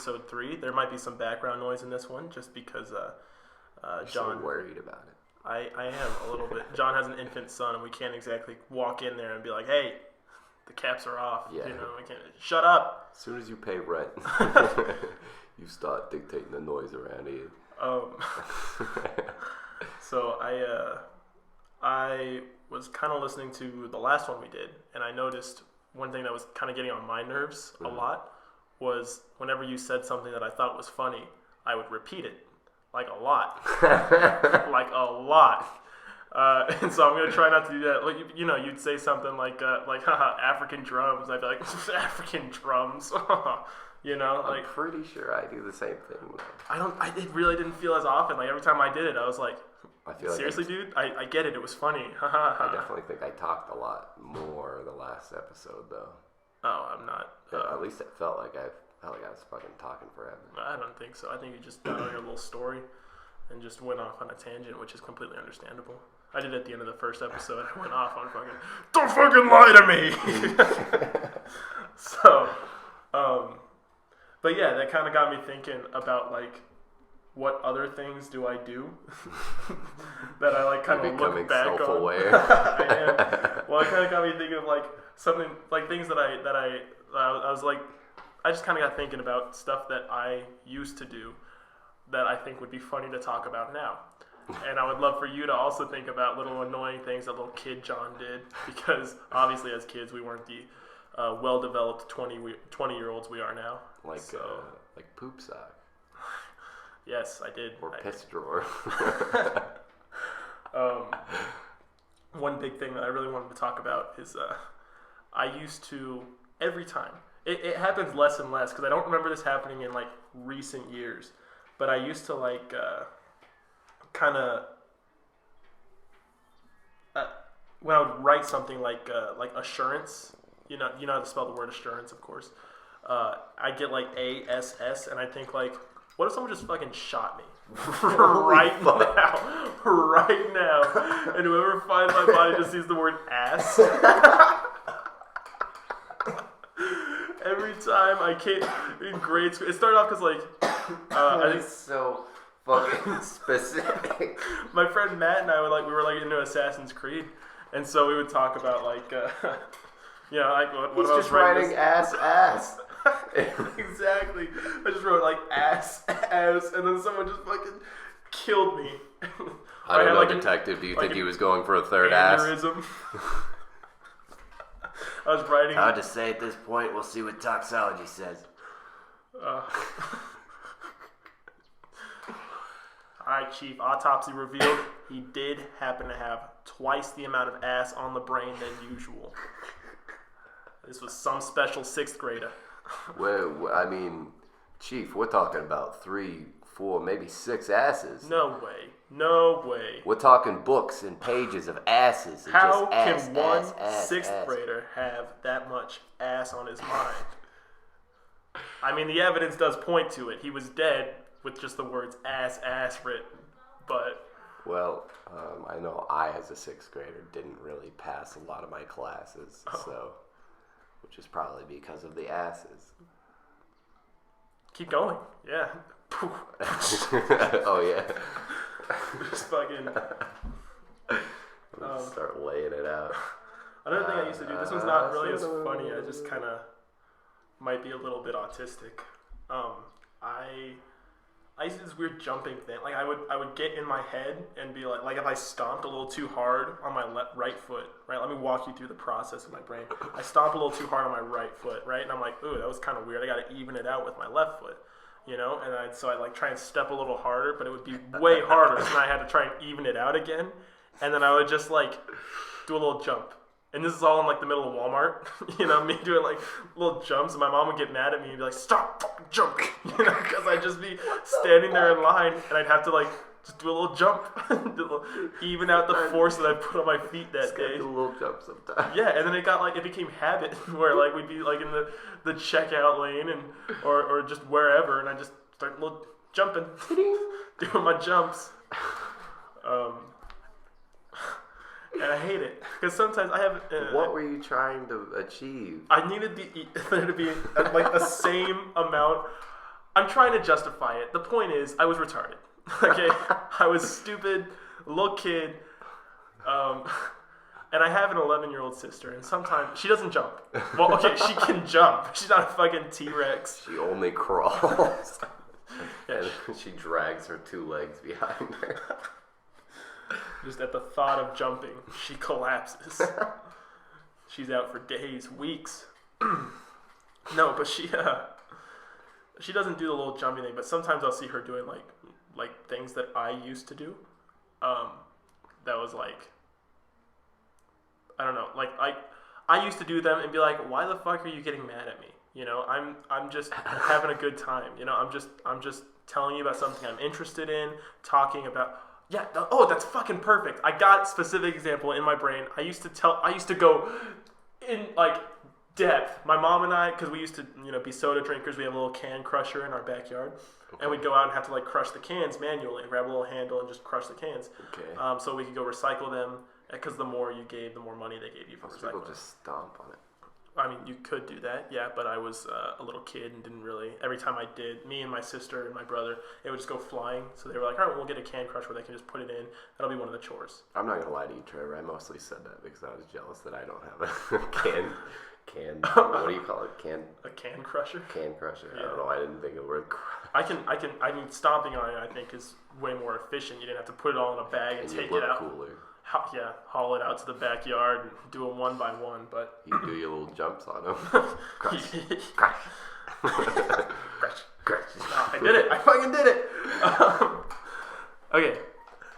episode 3. There might be some background noise in this one just because John... so worried about it. I am a little bit. John has an infant son, and we can't exactly walk in there and be like, hey, the caps are off. Yeah. You know, we can't... Shut up! As soon as you pay rent, you start dictating the noise around you. So I was kind of listening to the last one we did, and I noticed one thing that was kind of getting on my nerves a lot was whenever you said something that I thought was funny, I would repeat it. Like a lot. Like a lot. And so I'm going to try not to do that. Like, you know, you'd say something like haha, African drums. I'd be like, African drums. You know? I'm pretty sure I do the same thing. It really didn't feel as often. Like, every time I did it, I was like, I feel seriously, dude? I get it. It was funny. I definitely think I talked a lot more the last episode, though. Oh, I'm not. Yeah, at least it felt like I was fucking talking forever. I don't think so. I think you just got on your little story and just went off on a tangent, which is completely understandable. I did it at the end of the first episode. I went off on fucking, don't fucking lie to me! So, but yeah, that kind of got me thinking about, like, what other things do I do that I, like, kind of look back on. Self-aware. I am. Well, it kind of got me thinking of, like, something, like, things that I was like, I just kind of got thinking about stuff that I used to do that I think would be funny to talk about now. And I would love for you to also think about little annoying things that little kid John did, because obviously as kids we weren't the well-developed 20-year-olds we are now. Like poop sock. Yes, I did. Or piss drawer. One big thing that I really wanted to talk about is I used to, every time, it happens less and less because I don't remember this happening in like recent years, but I used to like kind of when I would write something like assurance, you know how to spell the word assurance, of course. I get like ASS, and I think like, what if someone just fucking shot me right now, and whoever finds my body just sees the word ass. Every time I came in grade school, it started off because like I think so fucking specific. My friend Matt and I we were like into Assassin's Creed, and so we would talk about like you know, like what He's I was just writing ass. Exactly. I just wrote like ass, and then someone just fucking killed me. I don't know, detective. Do you think he was going for a third aneurysm? Ass? I was writing. Hard to say at this point. We'll see what toxology says. Alright, Chief. Autopsy revealed he did happen to have twice the amount of ass on the brain than usual. This was some special 6th grader. Well, I mean, Chief, we're talking about 3, 4, maybe 6 asses. No way. We're talking books and pages of asses. And How just can one 6th grader have that much ass on his mind? I mean, the evidence does point to it. He was dead with just the words ass written, but... Well, I know I, as a 6th grader, didn't really pass a lot of my classes, so... Which is probably because of the asses. Keep going. Yeah. Oh, yeah. Just fucking... start laying it out. Another thing I used to do, this one's not really as funny, I just kind of might be a little bit autistic. I used to do this weird jumping thing. Like I would get in my head and be like if I stomped a little too hard on my right foot, right? Let me walk you through the process of my brain. I stomped a little too hard on my right foot, right? And I'm like, ooh, that was kind of weird. I got to even it out with my left foot, you know? And I'd like try and step a little harder, but it would be way harder. So I had to try and even it out again. And then I would just like do a little jump. And this is all in like the middle of Walmart, you know, me doing like little jumps, and my mom would get mad at me and be like, "Stop fucking jumping," you know, because I'd just be standing there in line, and I'd have to like just do a little jump, even out the force that I put on my feet that day. Do a little jump sometimes. Yeah, and then it became habit where like we'd be like in the checkout lane and or just wherever, and I just start a little jumping, doing my jumps. And I hate it because sometimes I have. What were you trying to achieve? I needed there to be like the same amount I'm trying to justify it. The point is, I was retarded. Okay, I was stupid, little kid, and I have an 11-year-old sister, and sometimes she doesn't jump. Well, okay, she can jump. She's not a fucking T-Rex. She only crawls. Yeah, and she drags her 2 legs behind her. just at the thought of jumping, she collapses. She's out for days, weeks. No, but she doesn't do the little jumping thing. But sometimes I'll see her doing like things that I used to do. That was like, I don't know. Like I used to do them and be like, why the fuck are you getting mad at me? You know, I'm just having a good time. You know, I'm just telling you about something I'm interested in, talking about. Yeah. Oh, that's fucking perfect. I got a specific example in my brain. I used to go in like depth. My mom and I, because we used to, be soda drinkers. We have a little can crusher in our backyard, and we'd go out and have to like crush the cans manually and grab a little handle and just crush the cans. Okay. So we could go recycle them, because the more you gave, the more money they gave you for recycling. People just stomp on it. I mean, you could do that, yeah, but I was a little kid and didn't really. Every time I did, me and my sister and my brother, it would just go flying. So they were like, all right, we'll get a can crush where they can just put it in. That'll be one of the chores. I'm not gonna lie to you, Trevor. I mostly said that because I was jealous that I don't have a can. What do you call it? A can crusher. Can crusher. Yeah. I don't know. I didn't think of the word. I mean, stomping on it, I think, is way more efficient. You didn't have to put it all in a bag and take it out. Cooler. Haul it out to the backyard and do them one by one. But you do your little jumps on them. Crush. Crush. No, I did it. I fucking did it. Okay,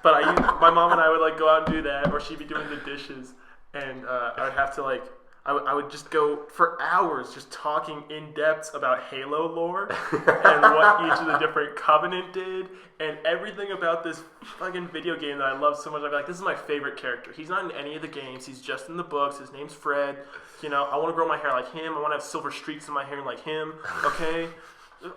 but my mom and I would like go out and do that, or she'd be doing the dishes, and I would have to like. I would just go for hours just talking in depth about Halo lore and what each of the different Covenant did and everything about this fucking video game that I love so much. I'd be like, this is my favorite character. He's not in any of the games. He's just in the books. His name's Fred. I want to grow my hair like him. I want to have silver streaks in my hair like him. Okay?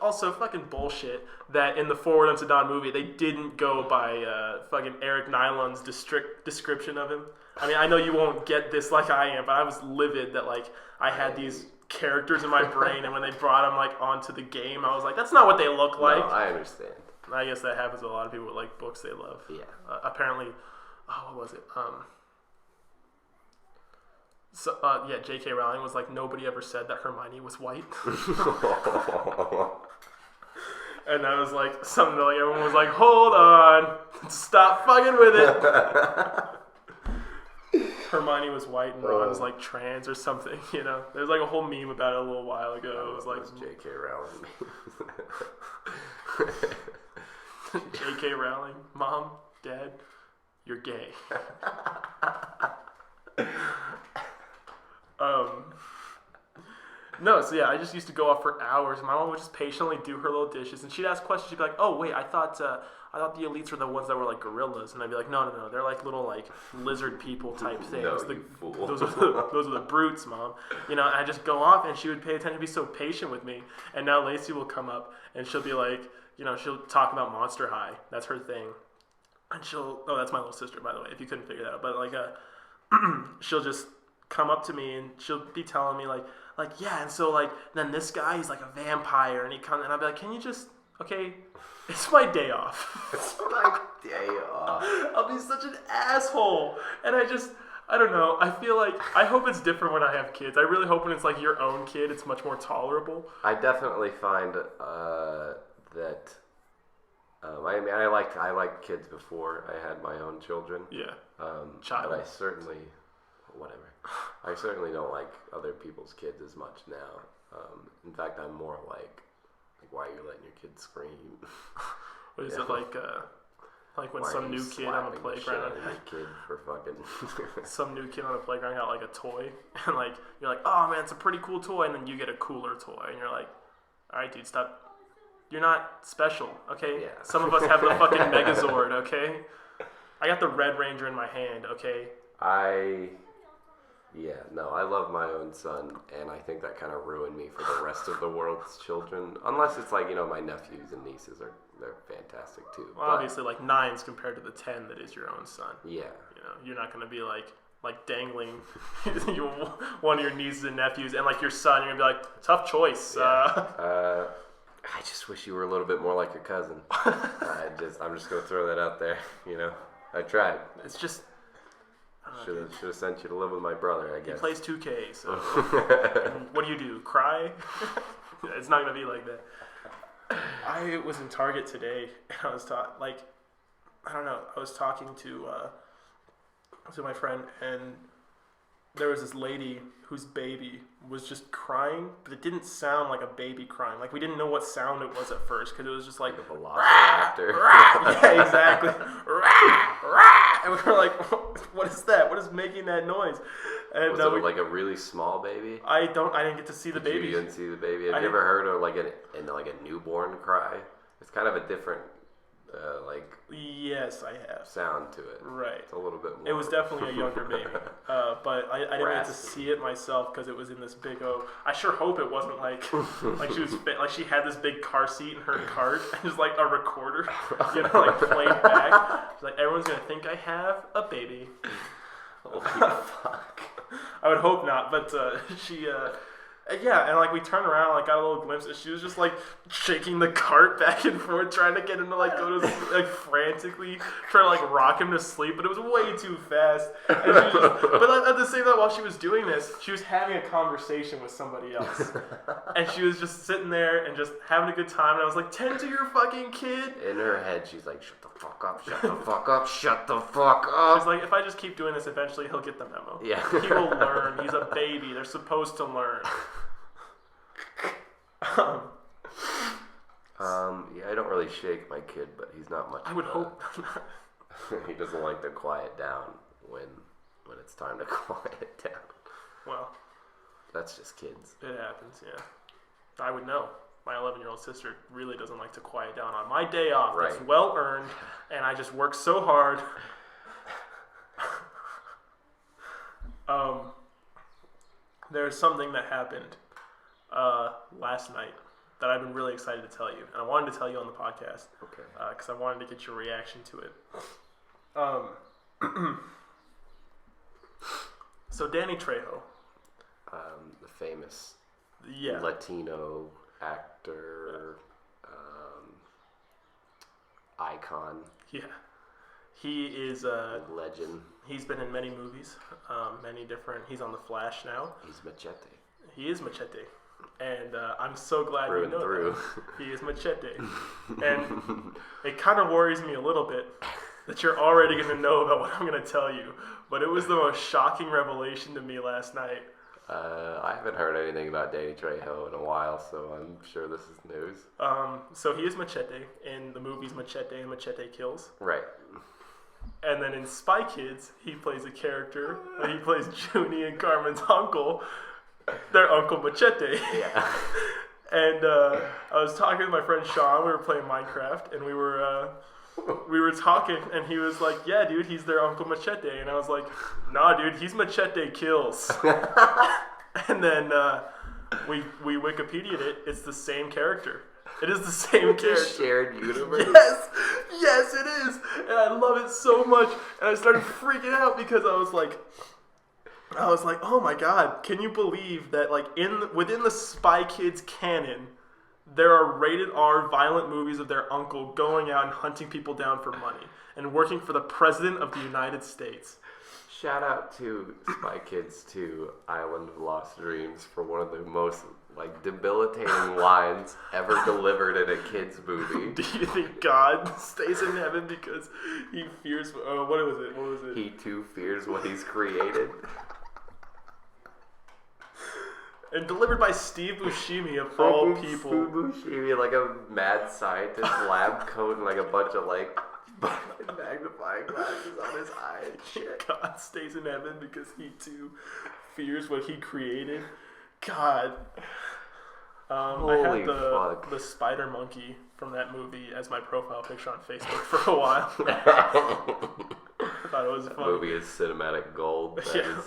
Also, fucking bullshit that in the Forward Unto Dawn movie, they didn't go by fucking Eric Nylund's description of him. I mean, I know you won't get this like I am, but I was livid that like I had these characters in my brain, and when they brought them like onto the game, I was like, that's not what they look like. No, I understand. I guess that happens with a lot of people with like books they love. Yeah. Apparently, what was it? J.K. Rowling was like, nobody ever said that Hermione was white. And that was like something that like everyone was like, hold on, stop fucking with it. Hermione was white and Ron was like trans or something, There's like a whole meme about it a little while ago. It was like J.K. Rowling. J.K. Rowling, Mom, Dad, you're gay. No, so yeah, I just used to go off for hours. My mom would just patiently do her little dishes, and she'd ask questions. She'd be like, "Oh wait, I thought the elites were the ones that were like gorillas," and I'd be like, "No, they're like little like lizard people type things. No, you fool. Those are the brutes, Mom." And I just go off, and she would pay attention, be so patient with me. And now Lacey will come up, and she'll be like, she'll talk about Monster High. That's her thing, and that's my little sister, by the way, if you couldn't figure that out. But like, she'll just come up to me, and she'll be telling me like, yeah, and so like then this guy, he's like a vampire, and he comes, and I'll be like, can you just, okay, it's my day off. It's my day off. I'll be such an asshole, and I don't know. I feel like I hope it's different when I have kids. I really hope when it's like your own kid, it's much more tolerable. I definitely find that. I liked kids before I had my own children. Yeah. Child. But I certainly don't like other people's kids as much now. In fact, I'm more like why are you letting your kid scream? What is it like when some new kid on the playground some new kid on the playground got like a toy, and like you're like, oh man, it's a pretty cool toy, and then you get a cooler toy, and you're like, all right, dude, stop. You're not special, okay? Yeah. Some of us have the fucking Megazord, okay? I got the Red Ranger in my hand, okay? I love my own son, and I think that kind of ruined me for the rest of the world's children. Unless it's like, my nephews and nieces they're fantastic too. Well, obviously, like 9's compared to the 10 that is your own son. Yeah. You're not going to be like dangling one of your nieces and nephews, and like your son, you're going to be like, tough choice. Yeah. I just wish you were a little bit more like your cousin. I'm just gonna throw that out there. I tried. It's just. Should have sent you to live with my brother, I guess. He plays 2K, so. And what do? Cry? It's not gonna be like that. I was in Target today, and I was I was talking to my friend, and there was this lady whose baby was just crying, but it didn't sound like a baby crying. Like, we didn't know what sound it was at first, because it was just like... The velociraptor. Yeah, exactly. And we were like, what is that? What is making that noise? And was it like a really small baby? I didn't get to see the baby. You didn't see the baby? Have you ever heard of like a newborn cry? It's kind of a different Yes, I have. sound to it. Right. It's a little bit more. It was definitely a younger baby, but I didn't get to see it myself because it was in this big I sure hope it wasn't like she was like she had this big car seat in her cart and just like a recorder, played back. She's like, everyone's gonna think I have a baby. Holy fuck. I would hope not, but she. Yeah, and we turned around, got a little glimpse, and she was just shaking the cart back and forth, trying to get him to go to sleep, frantically trying to rock him to sleep, but it was way too fast. And she was but at the same time, while she was doing this, she was having a conversation with somebody else, and she was just sitting there and just having a good time. And I was like, "Tend to your fucking kid." In her head, she's like, "Shut the fuck up! Shut the fuck up! Shut the fuck up!" She's like, "If I just keep doing this, eventually he'll get the memo. Yeah, he will learn. He's a baby. They're supposed to learn." Yeah, I don't really shake my kid, but he's not much. I would hope not. He doesn't like to quiet down when it's time to quiet down. Well, that's just kids. It happens, yeah. I would know. My 11-year-old sister really doesn't like to quiet down on my day off. Right. It's well earned, and I just work so hard. There's something that happened last night that I've been really excited to tell you, and I wanted to tell you on the podcast. Okay. Because I wanted to get your reaction to it. So Danny Trejo, the famous yeah, Latino actor, icon. Yeah, he is a legend. He's been in many movies, many different. He's on The Flash now. He's Machete. He is Machete. And I'm so glad through you know through. that. He is Machete. And it kind of worries me a little bit that you're already going to know about what I'm going to tell you. But it was the most shocking revelation to me last night. I haven't heard anything about Danny Trejo in a while, so I'm sure this is news. So he is Machete in the movies Machete and Machete Kills. Right. And then in Spy Kids, he plays a character. He plays Junie and Carmen's uncle. Their Uncle Machete. Yeah. And I was talking to my friend Sean. We were playing Minecraft, and we were talking, and he was like, "Yeah, dude, he's their Uncle Machete." And I was like, "Nah, dude, he's Machete Kills." And then we Wikipedia'd it. It's the same character. It is the same character. Shared universe. Yes, it is, and I love it so much. And I started freaking out because I was like, "Oh my god, can you believe that within the Spy Kids canon, there are rated R violent movies of their uncle going out and hunting people down for money and working for the President of the United States." Shout out to Spy Kids 2, Island of Lost Dreams, for one of the most debilitating lines ever delivered in a kid's movie. Do you think God stays in heaven because he fears? What was it? He too fears what he's created. And delivered by Steve Buscemi of all people. Steve Buscemi, like a mad scientist, lab coat, and a bunch of magnifying glasses on his eye and shit. God stays in heaven because he too fears what he created. God. I had the spider monkey from that movie as my profile picture on Facebook for a while. I thought it was that funny. Movie is cinematic gold. Yeah.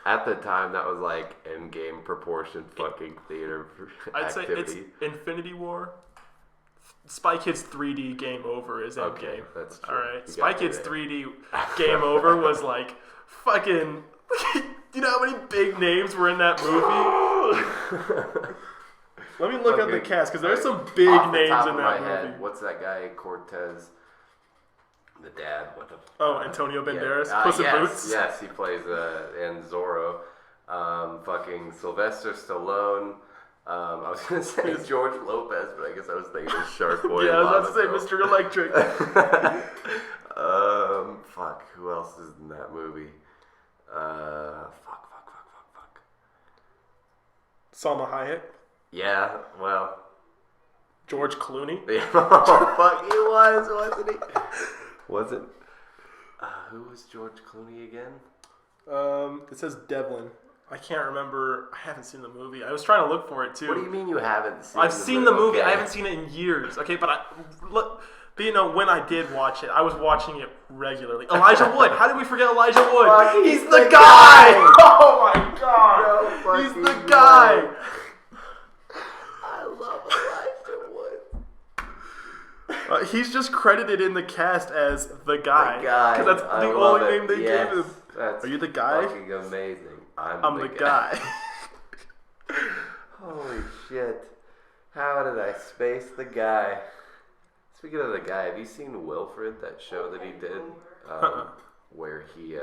At the time, that was Endgame proportion fucking theater I'd activity. say it's Infinity War. Spy Kids 3D Game Over is Endgame. Okay, that's true. All right. Spy Kids 3D Game Over was fucking... You know how many big names were in that movie? Let me look at the cast because there's some big names in that movie. What's that guy? Cortez, the dad. What the? Antonio Banderas, Puss in Boots. Yes, he plays and Zorro. Fucking Sylvester Stallone. I was gonna say George Lopez, but I guess I was thinking of Shark Boy. Yeah, I was about to say Mr. Electric. Fuck. Who else is in that movie? Fuck. Salma Hayek. Yeah, well. George Clooney. Yeah, oh, fuck, he was, wasn't he? Wasn't. Who was George Clooney again? It says Devlin. I can't remember. I haven't seen the movie. I was trying to look for it too. What do you mean you haven't seen? I've seen the movie. Okay. I haven't seen it in years. Okay, but when I did watch it, I was watching it regularly. Elijah Wood. How did we forget Elijah Wood? Fuck, he's the guy. Oh my god. No, he's the guy. I love Elijah Wood. He's just credited in the cast as the guy. Because that's the only name they gave him. Are you the guy? Fucking amazing. I'm the guy. Holy shit. How did I space the guy? Speaking of the guy, have you seen Wilfred, that show that he did? Where he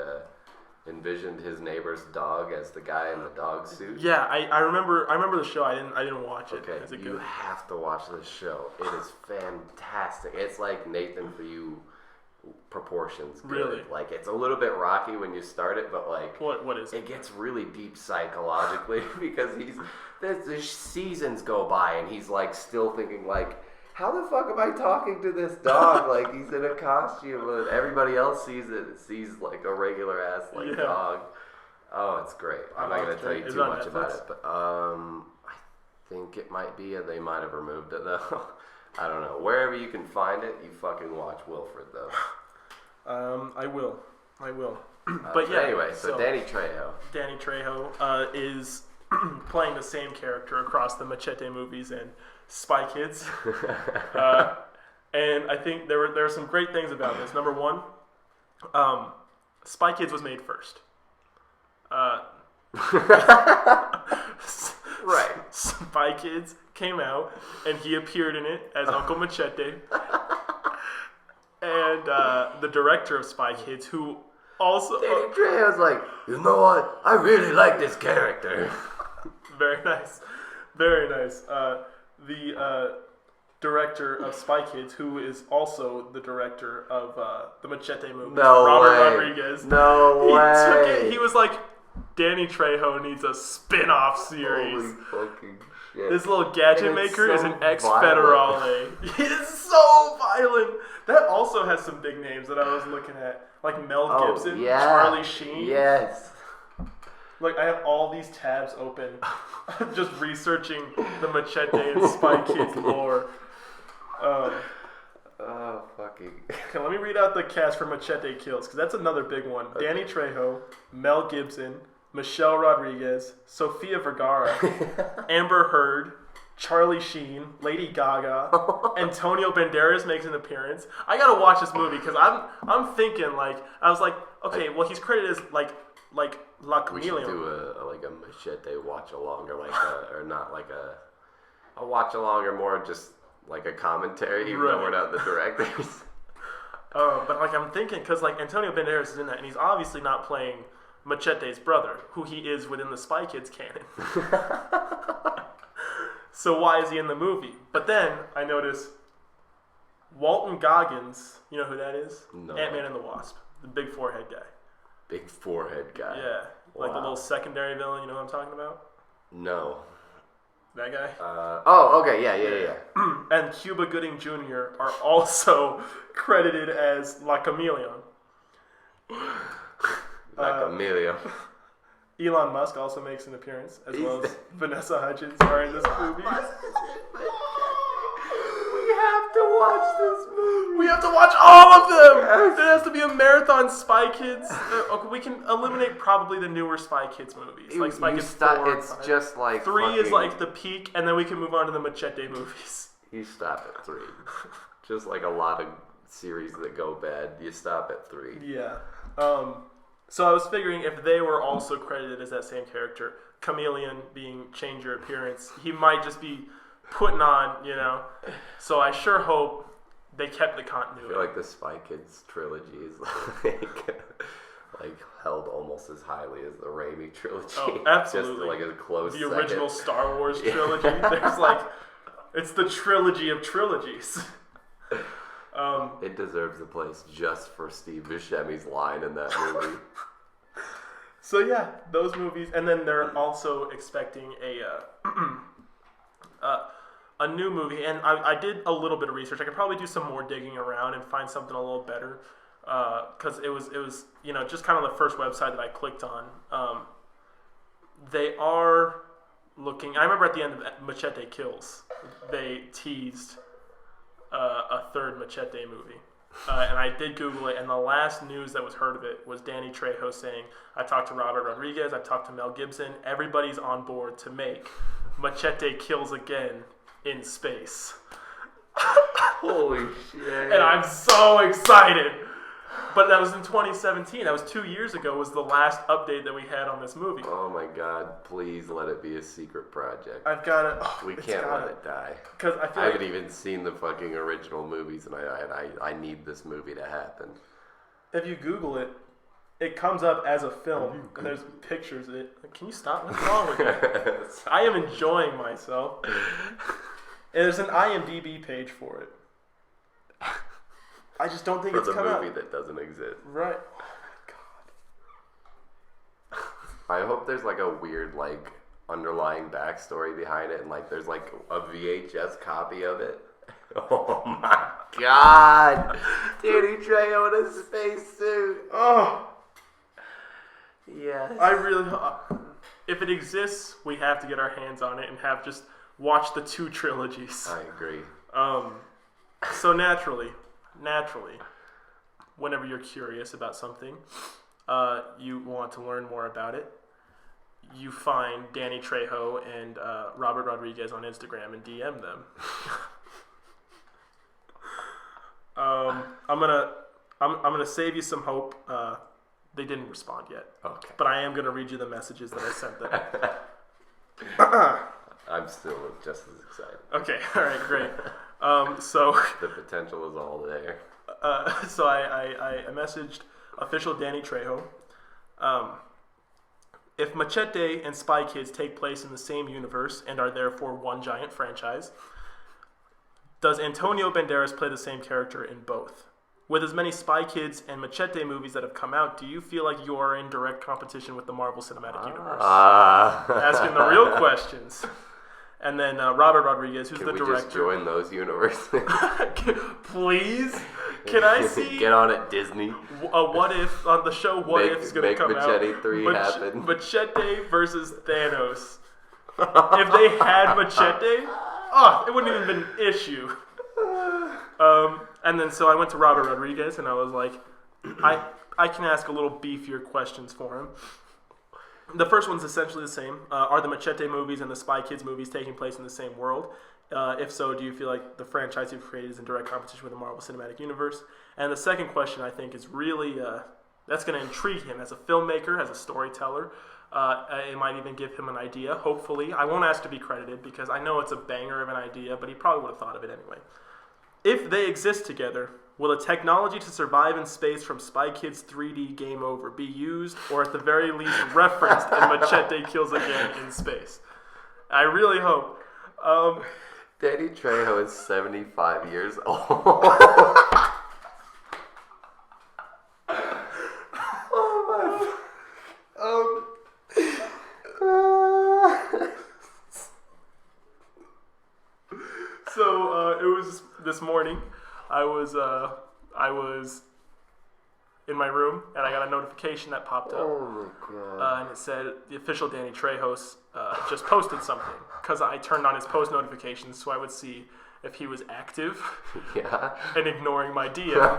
envisioned his neighbor's dog as the guy in the dog suit? Yeah, I remember the show. I didn't watch it. Okay, Is it you good? have to watch this show. It is fantastic. It's like Nathan For You proportions. Good. Really? Like, it's a little bit rocky when you start it, but like what is it? It gets really deep psychologically because the seasons go by and he's like still thinking like, how the fuck am I talking to this dog? Like, he's in a costume and everybody else sees like a regular ass dog. Oh, it's great. I'm not gonna tell you too much about it, but I think it might be, and they might have removed it though. I don't know. Wherever you can find it, you fucking watch Wilfred though. I will. But yeah. Anyway, so Danny Trejo. Danny Trejo is playing the same character across the Machete movies and Spy Kids. And I think there are some great things about this. Number one, Spy Kids was made first. Right. Spy Kids came out, and he appeared in it as Uncle Machete. And the director of Spy Kids, who also... Danny Trejo's like, you know what? I really like this character. Very nice. Very nice. The director of Spy Kids, who is also the director of the Machete movie, Robert Rodriguez. No way. He took it. He was like, Danny Trejo needs a spin-off series. Holy fucking shit. This little gadget maker is an ex-federale. He is so violent. That also has some big names that I was looking at. Like Mel Gibson, Charlie Sheen. Yes. Like, I have all these tabs open, just researching the Machete and Spy Kids lore. Fucking. Okay, let me read out the cast for Machete Kills, because that's another big one. Okay. Danny Trejo, Mel Gibson, Michelle Rodriguez, Sofia Vergara, Amber Heard, Charlie Sheen, Lady Gaga, Antonio Banderas makes an appearance. I gotta watch this movie, because I'm thinking, I was like, okay, well, he's credited as, La Chameleon. We should do a Machete watch-along, or not like a watch-along, or more just like a commentary, even though we're not the directors. But I'm thinking, because Antonio Banderas is in that, and he's obviously not playing Machete's brother, who he is within the Spy Kids canon. So why is he in the movie? But then I notice Walton Goggins, you know who that is? No. Ant-Man and the Wasp, the big forehead guy. Big forehead guy. Yeah, the little secondary villain, you know what I'm talking about? No. That guy? Okay, yeah. And Cuba Gooding Jr. are also credited as La Chameleon. La Chameleon. Elon Musk also makes an appearance, as well as Vanessa Hudgens are in this movie. We have to watch this movie. We have to watch all of them. Yes. It has to be a marathon Spy Kids. Okay, we can eliminate probably the newer Spy Kids movies, like Spy Kids 4. It's just like 3 is like the peak, and then we can move on to the Machete movies. You stop at 3. Just like a lot of series that go bad, you stop at 3. Yeah. So I was figuring if they were also credited as that same character, Chameleon being change your appearance, he might just be putting on, So I sure hope they kept the I continuity. feel like the Spy Kids trilogy is like held almost as highly as the Raimi trilogy. Oh, absolutely. Just like a close the original second. Star Wars trilogy. There's it's the trilogy of trilogies. It deserves a place just for Steve Buscemi's line in that movie. So yeah, those movies, and then they're also expecting a new movie, and I did a little bit of research. I could probably do some more digging around and find something a little better, because it was just kind of the first website that I clicked on. They are looking. I remember at the end of Machete Kills, they teased a third Machete movie. And I did Google it, and the last news that was heard of it was Danny Trejo saying, I talked to Robert Rodriguez, I've talked to Mel Gibson, everybody's on board to make Machete Kills Again in space. Holy shit. And I'm so excited. But that was in 2017. That was 2 years ago was the last update that we had on this movie. Oh my god, please let it be a secret project. I've got to... We can't let it die. Because I haven't even seen the fucking original movies, and I need this movie to happen. If you Google it, it comes up as a film, and there's pictures of it. Can you stop? What's wrong with you? I am enjoying myself. And there's an IMDb page for it. I just don't think it's come out. For the movie that doesn't exist. Right. Oh my god. I hope there's like a weird underlying backstory behind it, and there's a VHS copy of it. Oh my god! Danny Trejo in a spacesuit. Oh. Yes. I really... if it exists, we have to get our hands on it and have just watch the two trilogies. I agree. So naturally, whenever you're curious about something, you want to learn more about it, you find Danny Trejo and Robert Rodriguez on Instagram and DM them. I'm gonna save you some hope. They didn't respond yet. Okay. But I am gonna read you the messages that I sent them. I'm still just as excited. Okay. All right. Great. So the potential is all there. So I messaged official Danny Trejo. If Machete and Spy Kids take place in the same universe and are therefore one giant franchise, does Antonio Banderas play the same character in both? With as many Spy Kids and Machete movies that have come out, do you feel like you are in direct competition with the Marvel Cinematic Universe? Asking the real questions. And then Robert Rodriguez, who's the director. Can we just join those universes? Please? Can I see... Get on it, Disney. What if, on the show What If is going to come out. Make Machete 3 happen. Machete versus Thanos. If they had Machete, it wouldn't even been an issue. And then so I went to Robert Rodriguez and I was like, I can ask a little beefier questions for him. The first one's essentially the same. Are the Machete movies and the Spy Kids movies taking place in the same world? If so, do you feel like the franchise you've created is in direct competition with the Marvel Cinematic Universe? And the second question, I think, is really, that's going to intrigue him as a filmmaker, as a storyteller. It might even give him an idea, hopefully. I won't ask to be credited because I know it's a banger of an idea, but he probably would have thought of it anyway. If they exist together, will the technology to survive in space from Spy Kids 3D Game Over be used, or at the very least referenced in Machete Kills Again in space? I really hope. Danny Trejo is 75 years old. Oh my. So it was this morning. I was in my room and I got a notification that popped up. Oh my god! And it said the official Danny Trejo just posted something because I turned on his post notifications so I would see if he was active. Yeah. And ignoring my DM.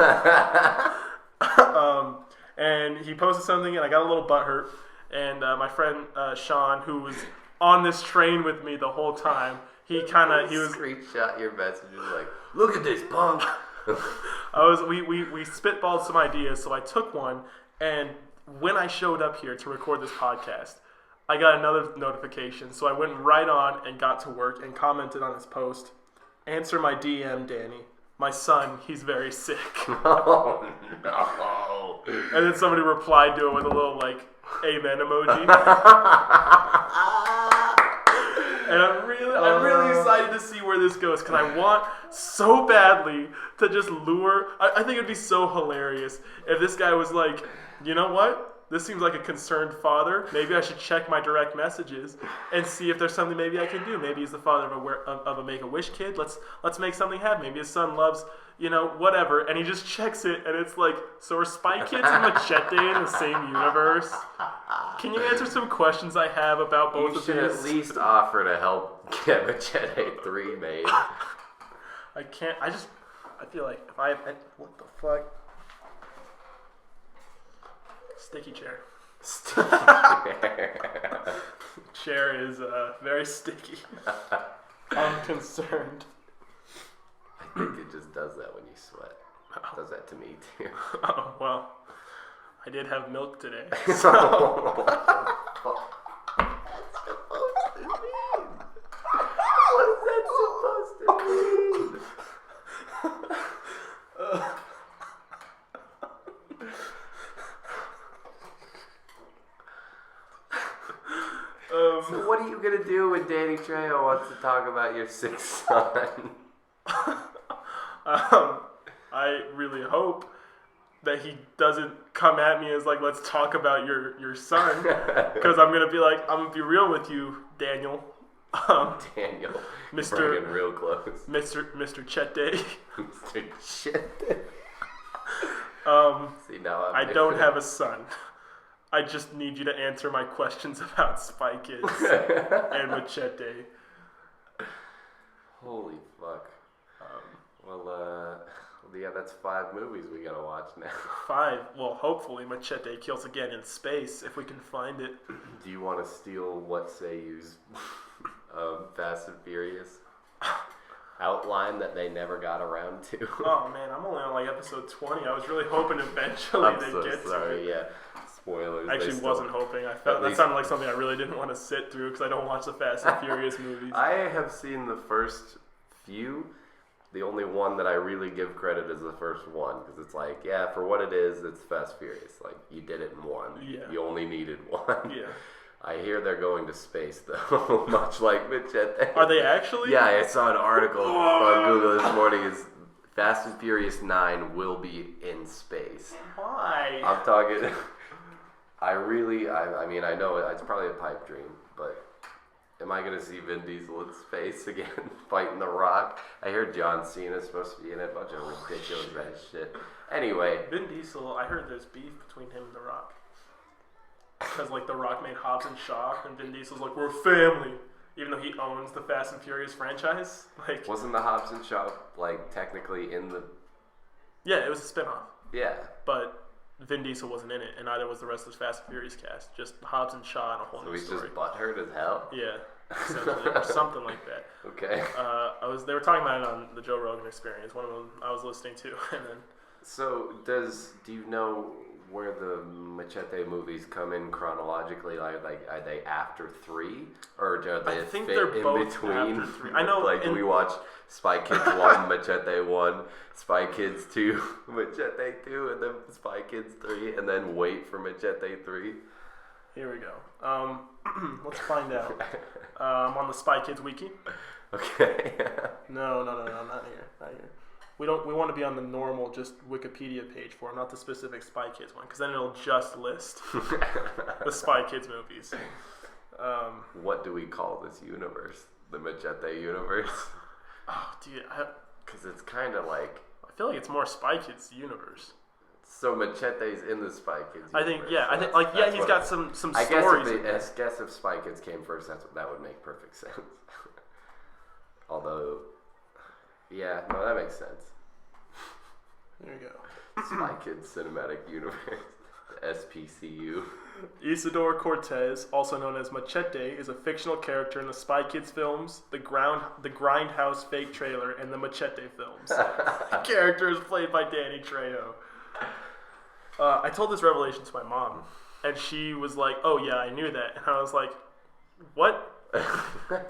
And he posted something and I got a little butthurt. And my friend Sean, who was on this train with me the whole time, he was screenshot your messages like, look at this punk. We spitballed some ideas, so I took one, and when I showed up here to record this podcast, I got another notification, so I went right on and got to work and commented on his post. Answer my DM, Danny. My son, he's very sick. Oh, no. And then somebody replied to it with a little, like, amen emoji. And I'm really excited to see where this goes, because I want so badly to just lure. I think it'd be so hilarious if this guy was like, you know what? This seems like a concerned father. Maybe I should check my direct messages and see if there's something maybe I can do. Maybe he's the father of a Make-A-Wish kid. Let's make something happen. Maybe his son loves, whatever. And he just checks it, and it's like, so are Spy Kids and Machete in the same universe? Can you answer some questions I have about both of these? You should at least offer to help get Machete 3 made. I can't. I feel like if I... What the fuck? Sticky chair. Chair is very sticky. I'm concerned. I think it just does that when you sweat. It does that to me too. Oh, well. I did have milk today. So. What is that supposed to mean? So what are you going to do when Danny Trejo wants to talk about your sixth son? I really hope that he doesn't come at me as like, let's talk about your son. Because I'm going to be like, I'm going to be real with you, Daniel. Daniel. Mr. Bringing real close. Mr. Chete. Mr. Chete. See, now I don't have a son. I just need you to answer my questions about Spy Kids and Machete. Holy fuck. Yeah, that's 5 movies we gotta watch now. 5? Well, hopefully Machete kills again in space, if we can find it. Do you want to steal What Say You's Fast and Furious outline that they never got around to? Oh man, I'm only on like episode 20. I was really hoping eventually they'd get to it. Yeah. Spoilers. I actually wasn't hoping. I felt that sounded like something I really didn't want to sit through because I don't watch the Fast and Furious movies. I have seen the first few. The only one that I really give credit is the first one because it's like, yeah, for what it is, it's Fast Furious. Like, you did it in one. Yeah. You only needed one. Yeah. I hear they're going to space, though, much like Machete. Are they actually? Yeah, I saw an article on Google this morning. Is Fast and Furious 9 will be in space. Why? I'm talking... I mean, I know it's probably a pipe dream, but am I going to see Vin Diesel in space again, fighting The Rock? I heard John Cena's supposed to be in it, a bunch of ridiculous red shit. Anyway. Vin Diesel, I heard there's beef between him and The Rock. Because, like, The Rock made Hobbs and Shaw, and Vin Diesel's like, we're family. Even though he owns the Fast and Furious franchise. Like, wasn't the Hobbs and Shaw, like, technically in the... Yeah, it was a spinoff. Yeah. But Vin Diesel wasn't in it, and neither was the rest of the Fast and Furious cast. Just Hobbs and Shaw and a whole new story. So he's just butthurt as hell? Yeah, essentially, or something like that. Okay. They were talking about it on the Joe Rogan Experience. One of them I was listening to, and then. So do you know where the Machete movies come in chronologically? Like are they after 3, or do they I think fit they're in both between? After 3. I know. Like, do we watch Spy Kids 1, Machete 1, Spy Kids 2, Machete 2, and then Spy Kids 3, and then wait for Machete 3? Here we go. Let's find out. I'm on the Spy Kids wiki. Okay. No, not here. Not here. We want to be on the normal, just Wikipedia page for it, not the specific Spy Kids one, because then it'll just list the Spy Kids movies. What do we call this universe? The Machete universe? Oh, dude, because it's kind of like... I feel like it's more Spy Kids universe. So Machete's in the Spy Kids universe. I think, yeah. He's got some stories. I guess if Spy Kids came first, that would make perfect sense. Although... Yeah, no, that makes sense. There you go. Spy Kids Cinematic Universe. SPCU. Isidore Cortez, also known as Machete, is a fictional character in the Spy Kids films, the Grindhouse fake trailer, and the Machete films. The character is played by Danny Trejo. I told this revelation to my mom, and she was like, oh yeah, I knew that. And I was like, what?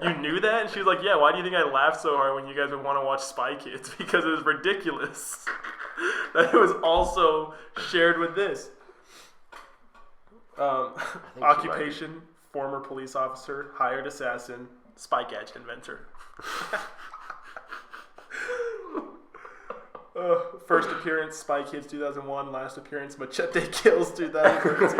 You knew that? And she was like, yeah, why do you think I laughed so hard when you guys would want to watch Spy Kids? Because it was ridiculous. That it was also shared with this. Occupation, former police officer, hired assassin, spy gadget inventor. First appearance, Spy Kids 2001. Last appearance, Machete Kills 2013.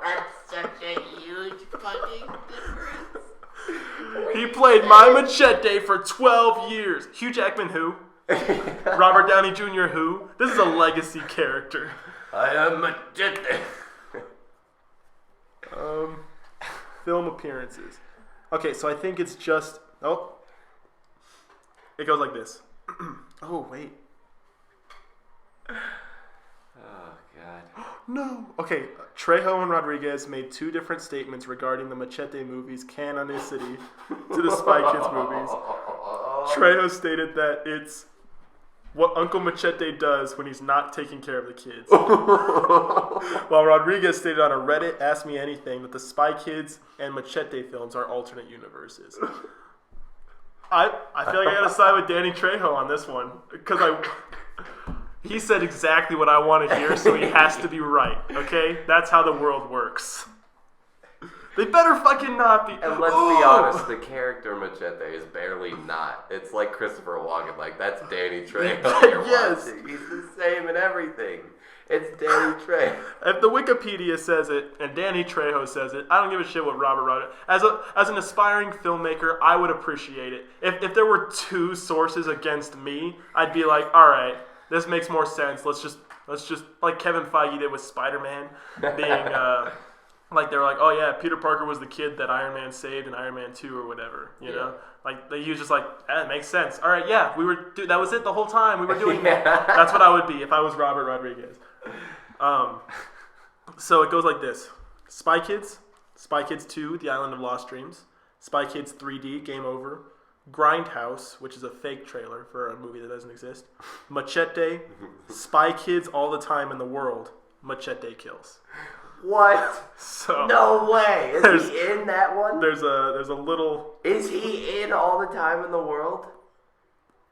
That's such a huge fucking difference. He played my Machete for 12 years. Hugh Jackman, who? Robert Downey Jr., who? This is a legacy character. I am Machete. Film appearances. Okay, so I think it's just... Oh. It goes like this. Oh, wait. Oh, God. No. Okay, Trejo and Rodriguez made two different statements regarding the Machete movies' canonicity to the Spy Kids movies. Trejo stated that it's what Uncle Machete does when he's not taking care of the kids. While Rodriguez stated on a Reddit Ask Me Anything that the Spy Kids and Machete films are alternate universes. I feel like I gotta side with Danny Trejo on this one because he said exactly what I want to hear, so he has to be right. Okay, that's how the world works. They better fucking not be. And let's be honest, the character Machete is barely not. It's like Christopher Walken. Like, that's Danny Trejo. Yes. He's the same in everything. It's Danny Trejo. If the Wikipedia says it and Danny Trejo says it, I don't give a shit what Robert wrote it. As an aspiring filmmaker, I would appreciate it. If there were two sources against me, I'd be like, all right, this makes more sense. Let's just like Kevin Feige did with Spider-Man being like they were like, oh yeah, Peter Parker was the kid that Iron Man saved in Iron Man 2 or whatever, you know? Like he was just like, it makes sense. All right, yeah, that was it the whole time. We were doing that. That's what I would be if I was Robert Rodriguez. So it goes like this: Spy Kids 2, The Island of Lost Dreams, Spy Kids 3D, Game Over, Grindhouse, which is a fake trailer for a movie that doesn't exist, Machete, Spy Kids All the Time in the World, Machete Kills. What? So no way. Is he in that one? There's a little. Is he in All the Time in the World?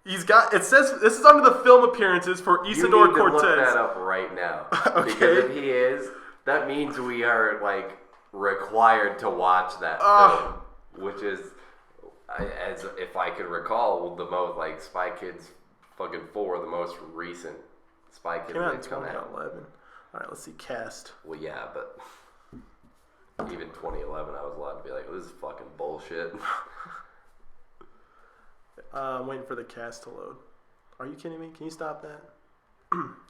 He's got. It says this is under the film appearances for Isidore Cortez. You need to look that up right now. Okay. Because if he is, that means we are like required to watch that film, which is, as if I could recall, the most like Spy Kids fucking 4, the most recent Spy Kids came out in that come out. 2011. All right, let's see cast. Well, yeah, but even 2011, I was allowed to be like, this is fucking bullshit. I'm waiting for the cast to load. Are you kidding me? Can you stop that?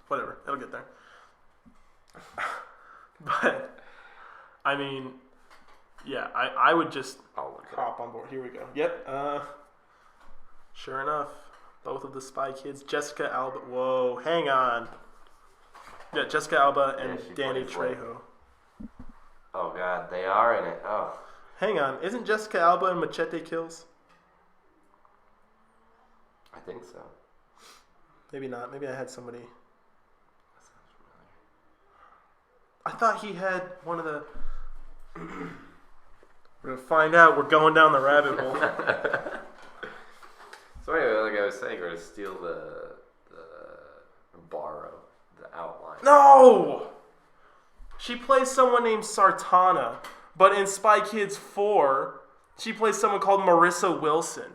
Whatever, it'll get there. But, I mean, yeah, I would just hop on board. Here we go. Yep. Sure enough, both of the Spy Kids, Jessica Alba. Whoa, hang on. Yeah, Jessica Alba and Danny Trejo. Oh God, they are in it. Oh. Hang on, isn't Jessica Alba in Machete Kills? I think so. Maybe not. Maybe I had somebody. That sounds familiar. I thought he had one of the. We're gonna find out. We're going down the rabbit hole. So anyway, like I was saying, we're gonna steal borrow the outline. No! She plays someone named Sartana, but in Spy Kids 4, she plays someone called Marissa Wilson.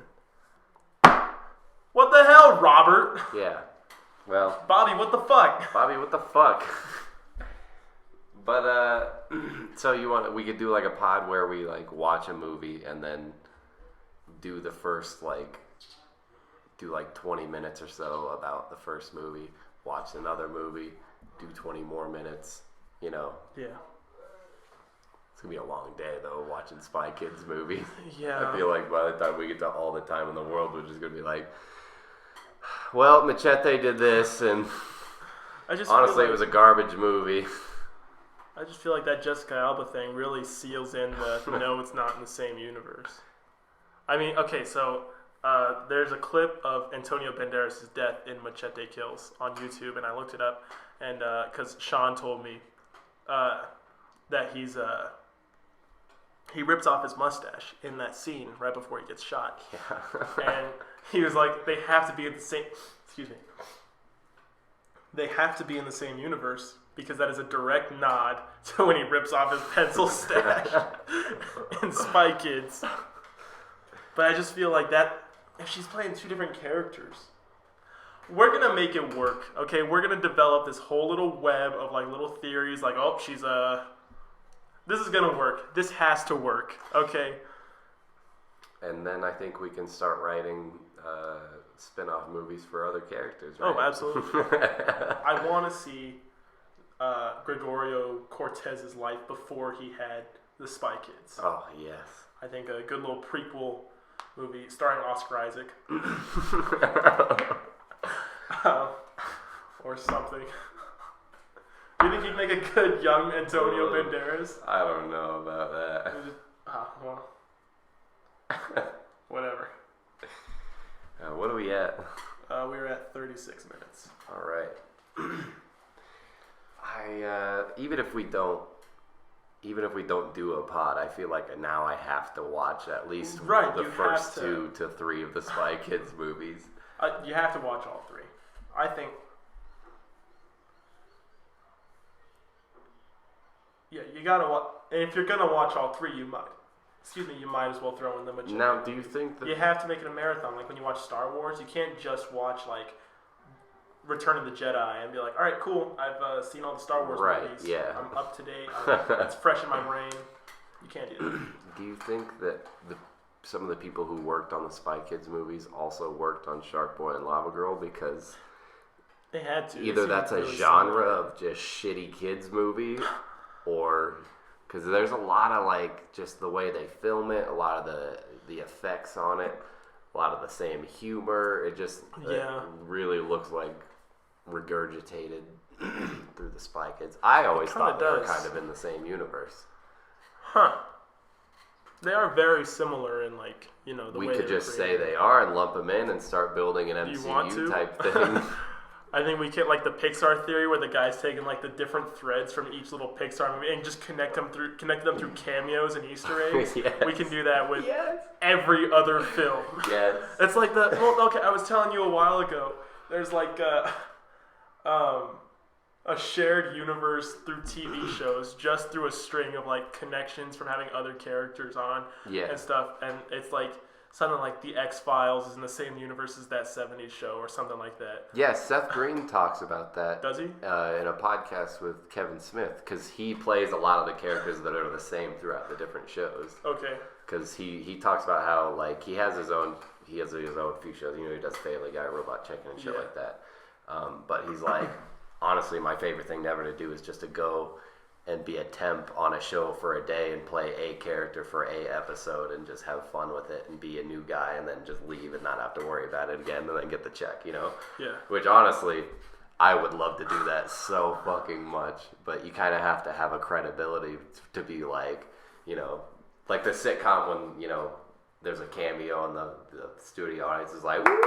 What the hell, Robert? Yeah. Well. Bobby, what the fuck? Bobby, what the fuck? But, so we could do like a pod where we like watch a movie and then do the first do 20 minutes or so about the first movie, watch another movie, do 20 more minutes, you know. Yeah. It's going to be a long day, though, watching Spy Kids movies. Yeah. I feel like by the time we get to All the Time in the World, we're just going to be like, well, Machete did this, and honestly, it was a garbage movie. I just feel like that Jessica Alba thing really seals in the no, it's not in the same universe. I mean, okay, so there's a clip of Antonio Banderas' death in Machete Kills on YouTube, and I looked it up, and because Sean told me that he's he rips off his mustache in that scene right before he gets shot. Yeah. And he was like, they have to be in the same. Excuse me. They have to be in the same universe because that is a direct nod to when he rips off his pencil stash in Spy Kids. But I just feel like that, if she's playing two different characters, we're going to make it work, okay? We're going to develop this whole little web of like little theories like, oh, she's this is going to work. This has to work, okay? And then I think we can start writing spin-off movies for other characters, right? Oh, absolutely. I want to see Gregorio Cortez's life before he had the Spy Kids. Oh, yes. I think a good little prequel movie starring Oscar Isaac. Or something. Do you think he'd make a good young Antonio Banderas? I don't know about that. Well, whatever. What are we at? We were at 36 minutes. All right. Even if we don't do a pod, I feel like now I have to watch at least the first 2 to 3 of the Spy Kids movies. You have to watch all 3. I think. Yeah, you gotta watch. And if you're gonna watch all 3, you might as well throw in the majority. Now, do you think that you have to make it a marathon? Like when you watch Star Wars, you can't just watch like Return of the Jedi and be like, all right, cool, I've seen all the Star Wars movies. Yeah, I'm up to date. It's fresh in my brain. You can't do that. Do you think that some of the people who worked on the Spy Kids movies also worked on Shark Boy and Lava Girl because they had to? Either that's a genre of just shitty kids movie, or because there's a lot of like just the way they film it, a lot of the effects on it, a lot of the same humor. It just it really looks like regurgitated through the Spy Kids. I always thought they were kind of in the same universe. Huh. They are very similar in like, the way we could just say they are and lump them in and start building an MCU type thing. I think we get like the Pixar theory where the guy's taking like the different threads from each little Pixar movie and just connect them through cameos and Easter eggs. Yes. We can do that with every other film. Yes. It's like I was telling you a while ago, there's like a shared universe through TV shows just through a string of like connections from having other characters on and stuff, and it's like something like the X-Files is in the same universe as that 70s show or something like that. Yeah, Seth Green talks about that. Does he? In a podcast with Kevin Smith, because he plays a lot of the characters that are the same throughout the different shows. Okay. Because he talks about how like he has his own few shows. He does Family Guy, Robot Chicken, and shit like that. But he's like, honestly, my favorite thing ever to do is just to go and be a temp on a show for a day and play a character for a episode and just have fun with it and be a new guy and then just leave and not have to worry about it again and then get the check, Yeah. Which honestly, I would love to do that so fucking much, but you kind of have to have a credibility to be like, like the sitcom when, there's a cameo and the studio audience is like, woo!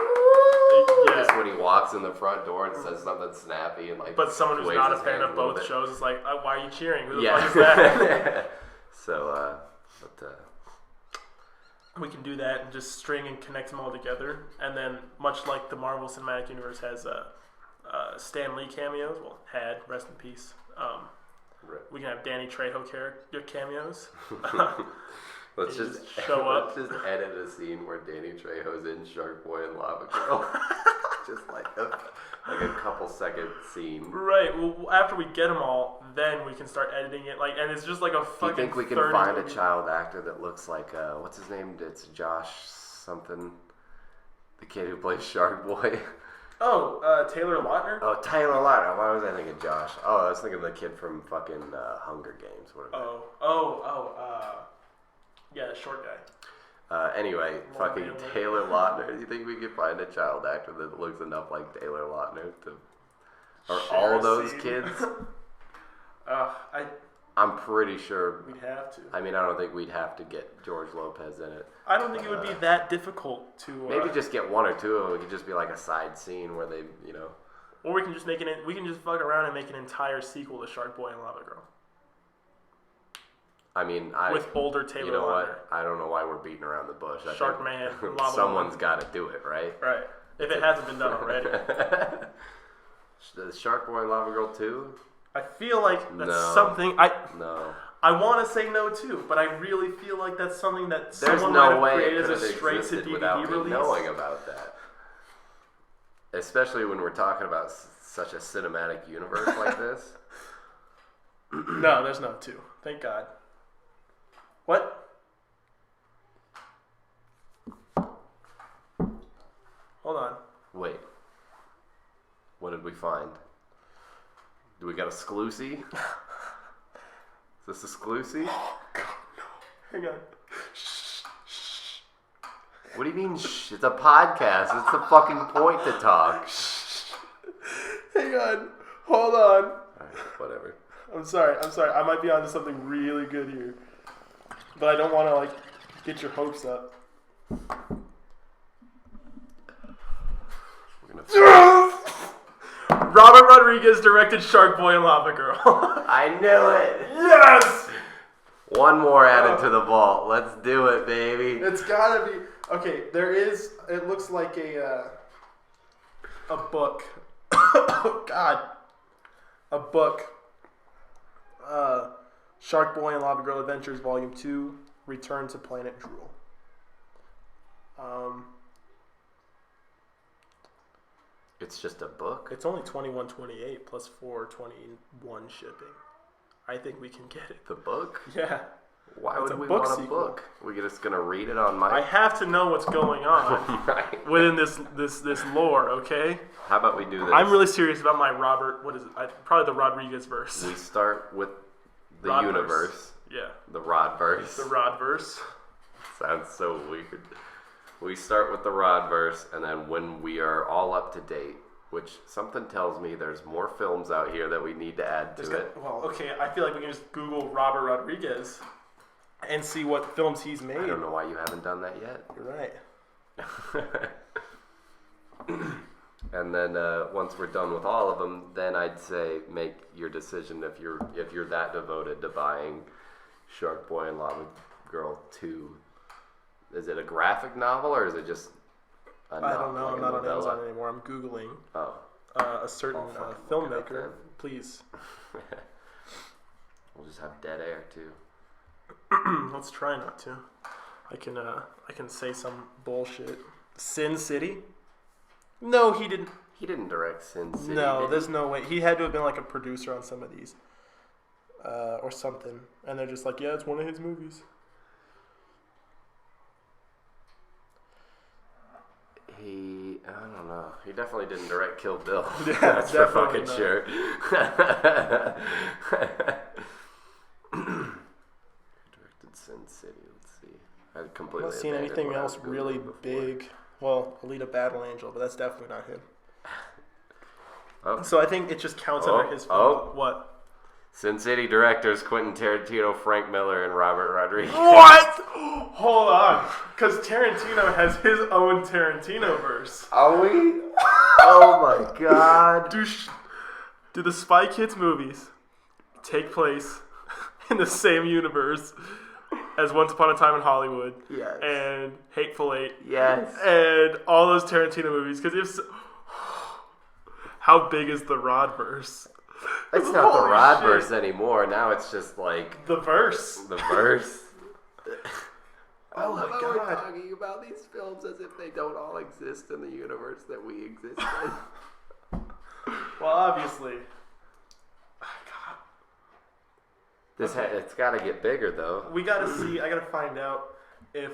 Just when he walks in the front door and says something snappy and like. But someone who's not a fan of both shows is like, why are you cheering? Who the fuck is that? So, we can do that and just string and connect them all together, and then much like the Marvel Cinematic Universe has Stan Lee cameos. Well, had rest in peace. We can have Danny Trejo character cameos. Let's just show up. Let's just edit a scene where Danny Trejo's in Shark Boy and Lava Girl. Just like a couple second scene. Right. Well, after we get them all, then we can start editing it. And it's just like a fucking. Do you think we can find a child actor that looks like what's his name? It's Josh something. The kid who plays Shark Boy. Oh, Taylor Lautner? Oh, Taylor Lautner. Why was I thinking Josh? Oh, I was thinking the kid from fucking Hunger Games. Yeah, the short guy. Anyway, fucking Taylor Lautner. Do you think we could find a child actor that looks enough like Taylor Lautner to... Are all those kids? I'm pretty sure... We'd have to. I mean, I don't think we'd have to get George Lopez in it. I don't think it would be that difficult to... maybe just get one or two of them. It could just be like a side scene where they, Or we can just we can just fuck around and make an entire sequel to Shark Boy and Lava Girl. I mean, with older Taylor you know Lautner. what? I don't know why we're beating around the bush. Sharkman, Lava someone's got to do it, right? Right. If it hasn't been done already. The Shark Boy and Lava Girl 2? I feel like that's something I want to say no too, but I really feel like that's something that someone might have created as a straight to DVD release. Knowing about that, especially when we're talking about such a cinematic universe like this. No, there's no 2. Thank God. What? Hold on. Wait. What did we find? Do we got a exclusive? Is this exclusive? Oh, God, no. Hang on. What do you mean, shh? It's a podcast. It's the fucking point to talk. Hang on. Hold on. Alright, whatever. I'm sorry. I might be onto something really good here. But I don't want to, like, get your hopes up. We're gonna... Robert Rodriguez directed Shark Boy and Lava Girl. I knew it. Yes! One more added to the vault. Let's do it, baby. It's gotta be... Okay, there is... It looks like a book. Oh, God. A book. Shark Boy and Lava Girl Adventures Volume 2, Return to Planet Drool. It's just a book? It's only $21.28 plus $4.21 shipping. I think we can get it. The book? Yeah. Why It's would a we book want a sequel. book? We're just going to read it on my... I have to know what's going on Right. within this lore, okay? How about we do this? I'm really serious about my Robert... What is it? Probably the Rodriguez verse. We start with the Rodverse. universe. Yeah. The Rodverse. The Rodverse. Sounds so weird. We start with the Rodverse, and then when we are all up to date, which something tells me there's more films out here that we need to add to it. Well, okay, I feel like we can just Google Robert Rodriguez and see what films he's made. I don't know why you haven't done that yet. You're right. And then once we're done with all of them, then I'd say make your decision if you're that devoted to buying Shark Boy and Lava Girl 2. Is it a graphic novel or is it just a novel? I don't know. Like I'm a not on novella? Amazon anymore. I'm Googling Oh. a certain I'll fucking look it up filmmaker. then. Please. We'll just have dead air too. Let's try not to. I can say some bullshit. Sin City? No, he didn't. He didn't direct Sin City. No, did he? there's no way. He had to have been like a producer on some of these, or something. And they're just like, yeah, it's one of his movies. I don't know. He definitely didn't direct Kill Bill. Yeah, That's for definitely fucking not. sure. Directed Sin City. Let's see. I completely I'm not seeing abandoned anything what I else was Googling really before. big. Well, Alita Battle Angel, but that's definitely not him. Oh. So I think it just counts Oh, under his film. oh. What? Sin City directors Quentin Tarantino, Frank Miller, and Robert Rodriguez. What? Hold on. Because Tarantino has his own Tarantino verse. Are we? Oh my god. Do the Spy Kids movies take place in the same universe as Once Upon a Time in Hollywood? Yes. And Hateful Eight? Yes. And all those Tarantino movies? Because if so, how big is the Rodverse? It's not the Holy Rodverse shit. anymore. Now it's just like The verse. the verse. Oh my We're God. talking about these films as if they don't all exist in the universe that we exist in. Well, obviously. It's got to get bigger though. We gotta see. I gotta find out if.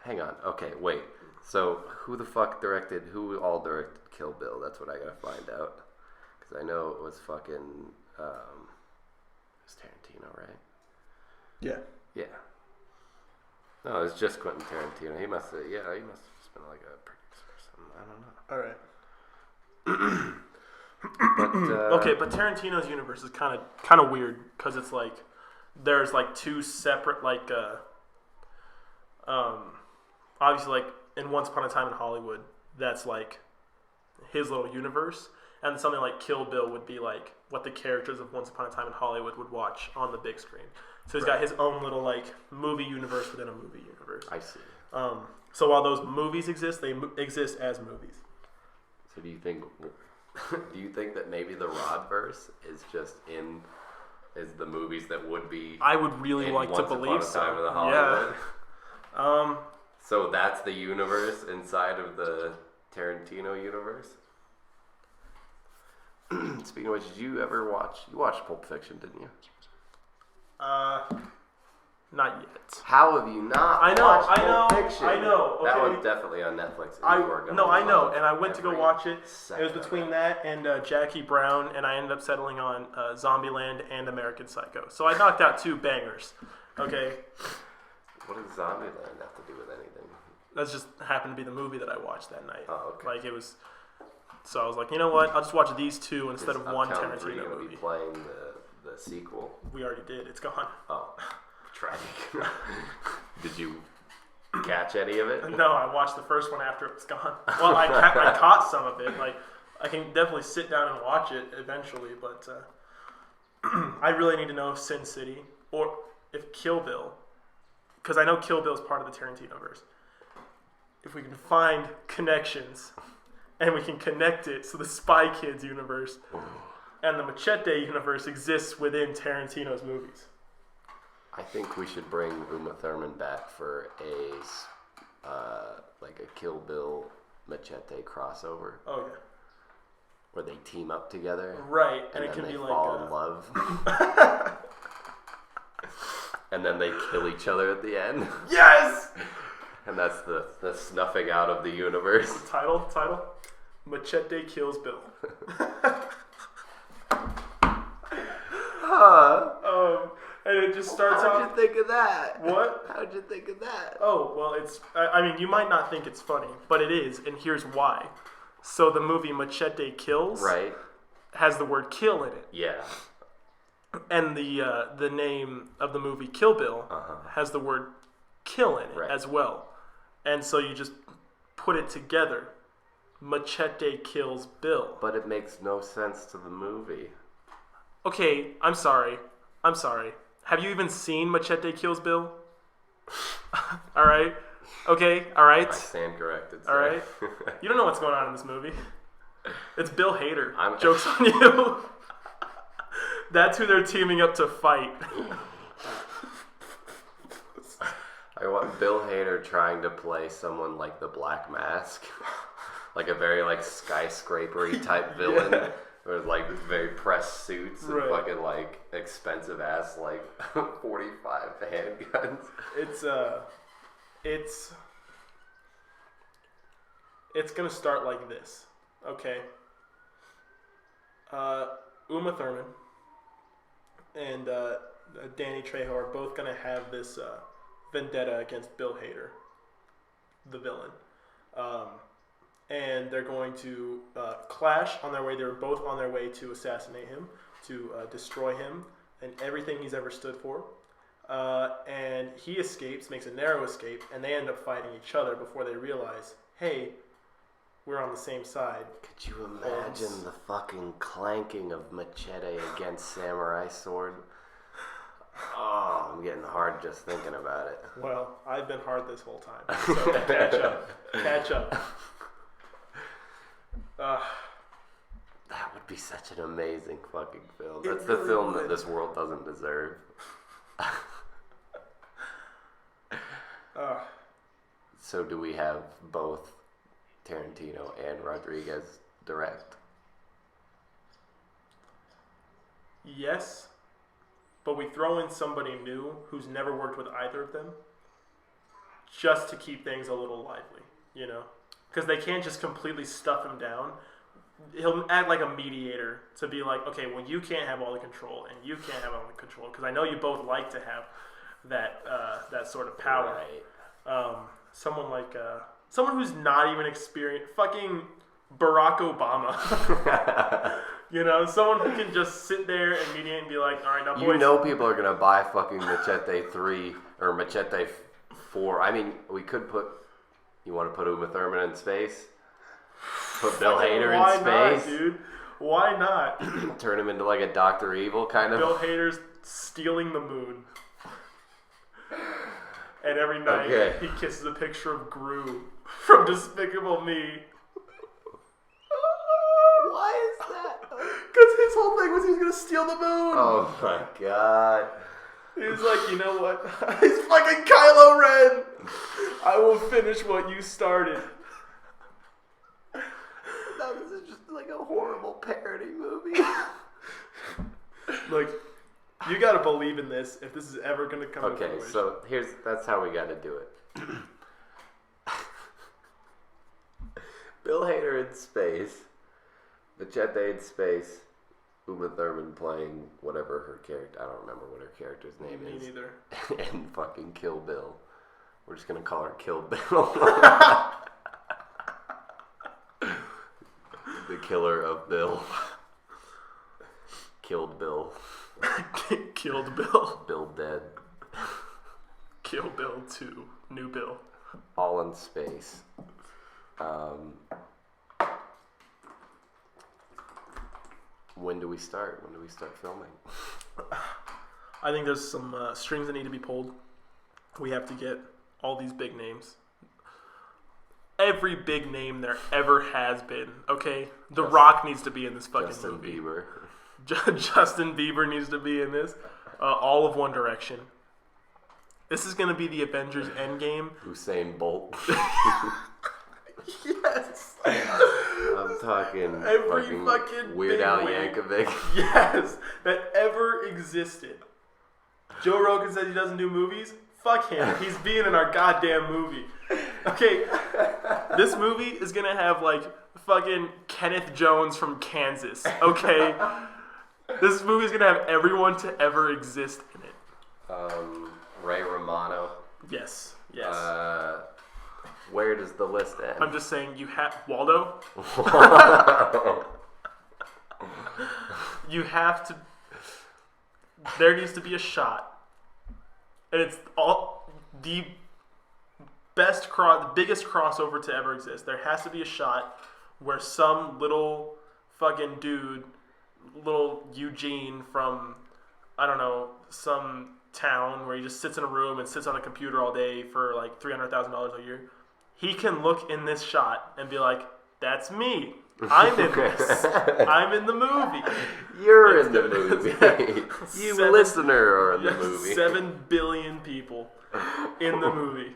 Hang on. Okay, wait. So who all directed Kill Bill? That's what I gotta find out. Because I know it was fucking. It was Tarantino, right? Yeah. Yeah. No, it was just Quentin Tarantino. He must have just been like a producer or something. I don't know. All right. But Okay, but Tarantino's universe is kind of weird because it's like there's like two separate obviously like in Once Upon a Time in Hollywood that's like his little universe, and something like Kill Bill would be like what the characters of Once Upon a Time in Hollywood would watch on the big screen. So he's got his own little like movie universe within a movie universe. I see. So while those movies exist, they exist as movies. So do you think that maybe the Rodverse is just is the movies that would be? I would really like to believe so. Yeah. So that's the universe inside of the Tarantino universe. Speaking of which, did you ever watch? You watched Pulp Fiction, didn't you? Not yet. How have you not? watched Pulp Fiction? I know. Okay. That one's definitely on Netflix. I know, and I went to go watch it. It was between that and Jackie Brown, and I ended up settling on Zombieland and American Psycho. So I knocked out 2 bangers. Okay. What does Zombieland have to do with anything? That just happened to be the movie that I watched that night. Oh, okay. Like it was. So I was like, you know what? I'll just watch these 2 instead of one Uptown 3 Tarantino gonna movie. be playing the sequel. We already did. It's gone. Oh, tragic. Did you catch any of it? No, I watched the first one after it was gone. Well, I caught some of it. Like, I can definitely sit down and watch it eventually, but I really need to know if Sin City or if Kill Bill, because I know Kill Bill is part of the Tarantino-verse. If we can find connections and we can connect it so the Spy Kids universe and the Machete universe exists within Tarantino's movies. I think we should bring Uma Thurman back for like a Kill Bill Machete crossover. Oh yeah. Where they team up together. Right, And it then can they be like fall in love. And then they kill each other at the end. Yes! And that's the snuffing out of the universe. Title? Machete Kills Bill. And it just starts How'd off... you think of that? What? How'd you think of that? Oh, well, it's... I mean, you might not think it's funny, but it is, and here's why. So the movie Machete Kills has the word kill in it. Yeah. And the name of the movie Kill Bill has the word kill in it as well. And so you just put it together. Machete Kills Bill. But it makes no sense to the movie. Okay, I'm sorry. Have you even seen Machete Kills Bill? All right. Okay, all right. I stand corrected. All right. You don't know what's going on in this movie. It's Bill Hader. Joke's on you. That's who they're teaming up to fight. I want Bill Hader trying to play someone like the Black Mask. Like a very like skyscraper-y type villain. Yeah. With like very pressed suits and fucking like expensive ass like 45 handguns. It's gonna start like this, okay? Uma Thurman and Danny Trejo are both gonna have this vendetta against Bill Hader, the villain. And they're going to clash on their way. They're both on their way to assassinate him, to destroy him and everything he's ever stood for. And he escapes, makes a narrow escape, and they end up fighting each other before they realize, hey, we're on the same side. Could you imagine the fucking clanking of machete against samurai sword? Oh, I'm getting hard just thinking about it. Well, I've been hard this whole time, so catch up. That would be such an amazing fucking film. That's the film that this world doesn't deserve. So do we have both Tarantino and Rodriguez direct? Yes, but we throw in somebody new who's never worked with either of them just to keep things a little lively, you know? Because they can't just completely stuff him down. He'll act like a mediator to be like, okay, well, you can't have all the control, and you can't have all the control, because I know you both like to have that sort of power. Right. Someone like someone who's not even experienced, fucking Barack Obama. You know, someone who can just sit there and mediate and be like, all right, now boys. You know people are going to buy fucking Machete 3 or Machete 4. I mean, we could put... You want to put Uma Thurman in space? Put Bill Hader in space? Not, dude? Why not? Turn him into like a Dr. Evil kind of. Bill Hader's stealing the moon. And every night he kisses a picture of Gru from Despicable Me. Why is that? Because his whole thing was he was going to steal the moon. Oh my god. He was like, you know what? He's fucking Kylo Ren. I will finish what you started. No, this is just like a horrible parody movie. Like, you gotta believe in this if this is ever gonna come to Okay, fruition. so that's how we gotta do it. Bill Hader in space, Machete in space, Uma Thurman playing whatever her character, I don't remember what her character's name is. Me neither. And fucking Kill Bill. We're just gonna call her Kill Bill. The killer of Bill. Killed Bill. Killed Bill. Bill dead. Kill Bill 2. New Bill. All in space. When do we start? When do we start filming? I think there's some strings that need to be pulled. We have to get all these big names. Every big name there ever has been. Okay? The Rock needs to be in this fucking Justin movie. Bieber. Justin Bieber needs to be in this. All of One Direction. This is going to be the Avengers Endgame. Usain Bolt. Yes. I'm talking Every fucking Weird big Al wig. Yankovic. Yes. That ever existed. Joe Rogan says he doesn't do movies. Fuck him. He's being in our goddamn movie. Okay. This movie is going to have like fucking Kenneth Jones from Kansas. Okay. This movie is going to have everyone to ever exist in it. Ray Romano. Yes. Yes. Where does the list end? I'm just saying you have Waldo. You have to. There needs to be a shot, and it's all the biggest crossover to ever exist. There has to be a shot where some little fucking dude, little Eugene from, I don't know, some town where he just sits in a room and sits on a computer all day for like $300,000 a year. He can look in this shot and be like, "That's me. I'm in this. I'm in the movie. You're in the movie. You listener are in the Yes, movie. 7 billion people in the movie.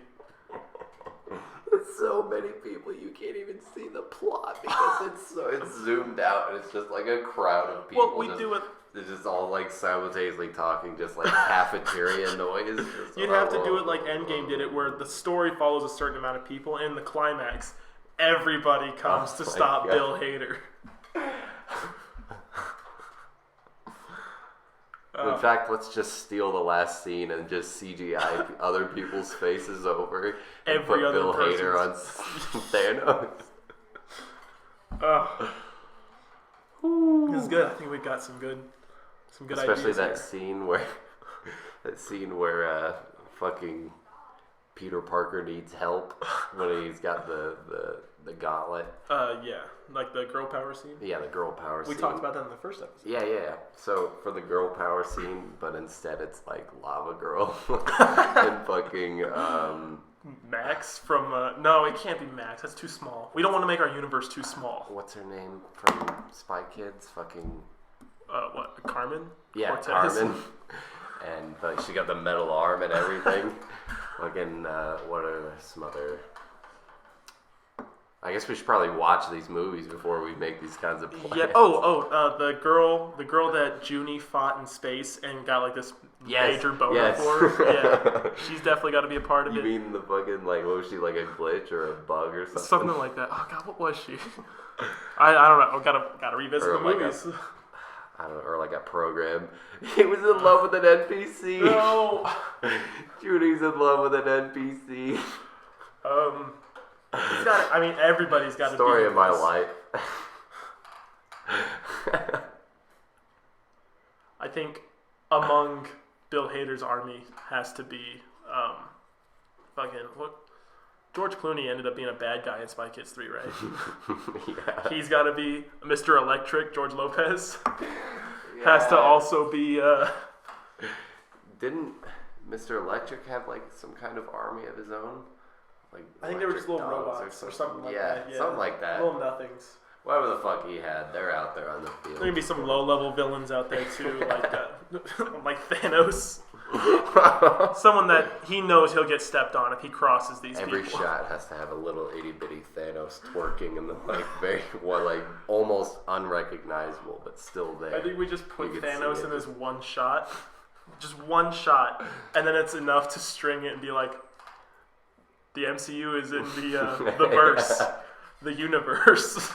So many people you can't even see the plot because it's zoomed out and it's just like a crowd of people. Well, we do it. They're just all like simultaneously talking, just like cafeteria noise. You'd have to do it like Endgame did it, where the story follows a certain amount of people, and in the climax, everybody comes to stop God. Bill Hader. In fact, let's just steal the last scene and just CGI other people's faces over and Every put other Bill Hader on Thanos. This is good. I think we got some good Especially ideas that here. scene where fucking Peter Parker needs help when he's got the gauntlet. Yeah, like the girl power scene. Yeah, the girl power scene. We talked about that in the first episode. Yeah. So for the girl power scene, but instead it's like Lava Girl and fucking Max from no, it can't be Max. That's too small. We don't want to make our universe too small. what's her name from Spy Kids? Fucking What? Carmen? yeah, Cortez? Carmen. And she got the metal arm and everything. Fucking what are some other? I guess we should probably watch these movies before we make these kinds of plans. Yeah. The girl that Junie fought in space and got like this major boner for. Yeah, she's definitely got to be a part of You it. mean the fucking like what was she, like a glitch or a bug or something? Something like that. Oh God, what was she? I don't know. Gotta revisit Or the like movies. I don't know, or like a program. He was in love with an NPC. No. Judy's in love with an NPC. Everybody's got to be. Story in of my this. life. I think among Bill Hader's army has to be fucking what? George Clooney ended up being a bad guy in Spy Kids 3, right? Yeah. He's got to be Mr. Electric, George Lopez. Has to also be... Didn't Mr. Electric have like some kind of army of his own? Like I think they were just little dogs robots or something like that. Yeah, something like that. Little nothings. Whatever the fuck he had, they're out there on the field. There can be some low-level villains out there too, like Thanos. Someone that he knows he'll get stepped on if he crosses these Every people. shot has to have a little itty-bitty Thanos twerking in the almost unrecognizable, but still there. I think we just put You can see Thanos it. in this one shot. Just one shot. And then it's enough to string it and be like, the MCU is in the verse. The universe.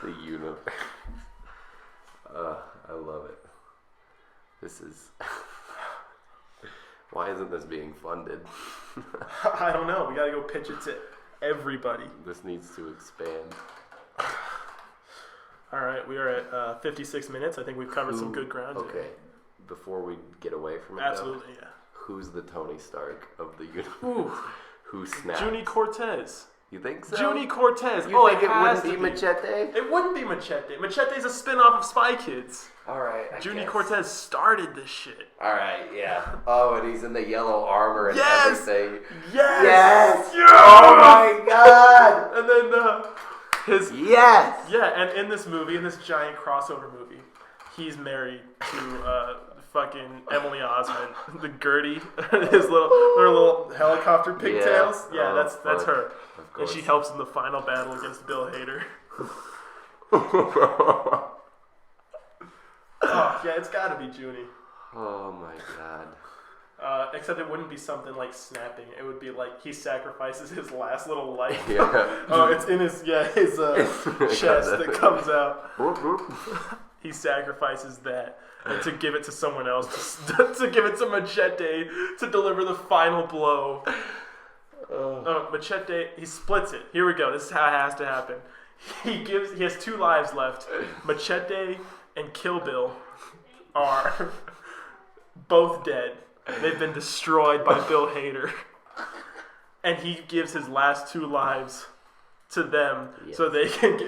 The universe. I love it. This is... Why isn't this being funded? I don't know. We gotta go pitch it to everybody. This needs to expand. All right, we are at 56 minutes. I think we've covered some good ground. Okay, today. before we get away from it, Absolutely, though, yeah. who's the Tony Stark of the universe? Ooh, Who snaps? Junie Cortez. You think so? Junie Cortez. You think it it has wouldn't to be Machete? It wouldn't be Machete. Machete's a spin-off of Spy Kids. All right, I Junie guess. Cortez started this shit. All right, yeah. Oh, and he's in the yellow armor and Yes! everything. Yes! Yes! Oh my god! And then his... Yes! Yeah, and in this movie, in this giant crossover movie, he's married to fucking Emily Osment, the Gertie, her little helicopter pigtails. Yeah, that's fuck. her. Of And course. she helps in the final battle against Bill Hader. Oh, yeah, it's gotta be Junie. Oh my god. Except it wouldn't be something like snapping. It would be like he sacrifices his last little life. Yeah. Oh, it's in his chest that comes out. He sacrifices that and to give it to someone else, to give it to Machete to deliver the final blow. Machete, he splits it. Here we go. This is how it has to happen. He has 2 lives left. Machete and Kill Bill are both dead. They've been destroyed by Bill Hader. And he gives his last 2 lives to them so they can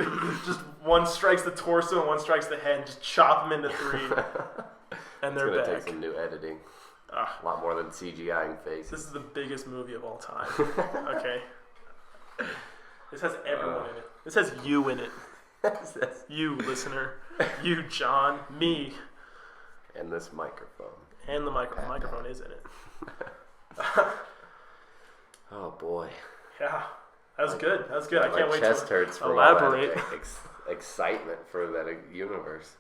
just one strikes the torso and one strikes the head and just chop them into 3. And they're It's gonna back. take some new editing. A lot more than CGIing faces. This is the biggest movie of all time. Okay. This has everyone in it. This has you in it. You, listener. You, John. Me. And this microphone. And the microphone is in it. Oh boy. Yeah. That was good. That was good. I can't My wait chest to hurts from elaborate. all that excitement for that universe.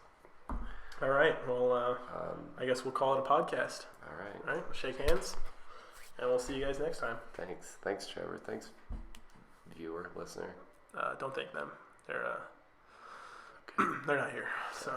All right. Well, I guess we'll call it a podcast. All right. All right. We'll shake hands. And we'll see you guys next time. Thanks, Trevor. Thanks, viewer, listener. Don't thank them. They're not here. So.